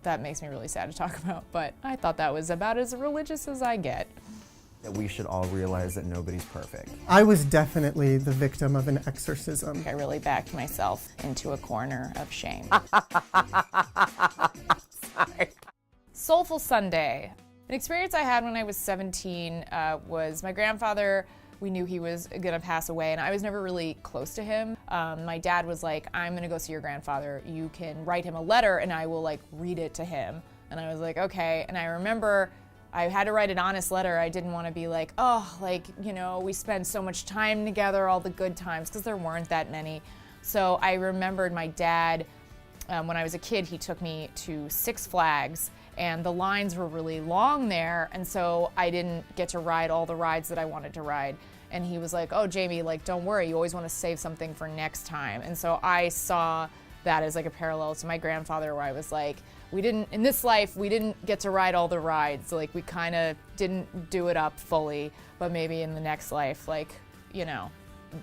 that makes me really sad to talk about, but I thought that was about as religious as I get. That we should all realize that nobody's perfect. I was definitely the victim of an exorcism. I really backed myself into a corner of shame. Sorry. Soulful Sunday. An experience I had when I was 17 was my grandfather. We knew he was gonna pass away, and I was never really close to him. My dad was like, I'm gonna go see your grandfather. You can write him a letter and I will like read it to him. And I was like, okay. And I remember I had to write an honest letter. I didn't want to be like, oh, like, you know, we spend so much time together, all the good times, because there weren't that many. So I remembered my dad, when I was a kid, he took me to Six Flags, and the lines were really long there, and so I didn't get to ride all the rides that I wanted to ride. And he was like, oh, Jamie, like, don't worry, you always want to save something for next time. And so I saw that as like a parallel to my grandfather, where I was like, in this life, we didn't get to ride all the rides. Like, we kind of didn't do it up fully, but maybe in the next life, like, you know,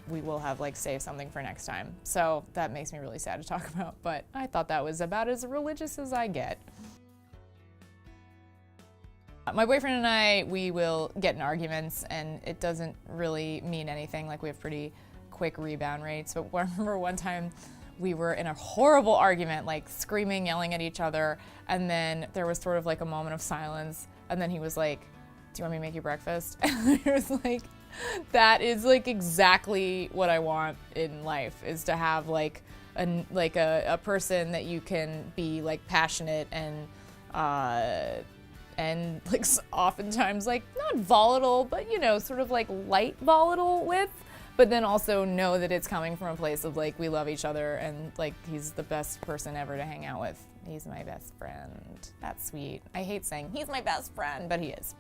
we will have like saved something for next time. So that makes me really sad to talk about, but I thought that was about as religious as I get. My boyfriend and I, we will get in arguments, and it doesn't really mean anything. Like, we have pretty quick rebound rates, but I remember one time we were in a horrible argument, like screaming, yelling at each other, and then there was sort of like a moment of silence, and then he was like, do you want me to make you breakfast? And I was like, that is like exactly what I want in life, is to have like a person that you can be like passionate and like oftentimes like not volatile, but you know, sort of like light volatile with, but then also know that it's coming from a place of like, we love each other, and like, he's the best person ever to hang out with. He's my best friend. That's sweet. I hate saying he's my best friend, but he is.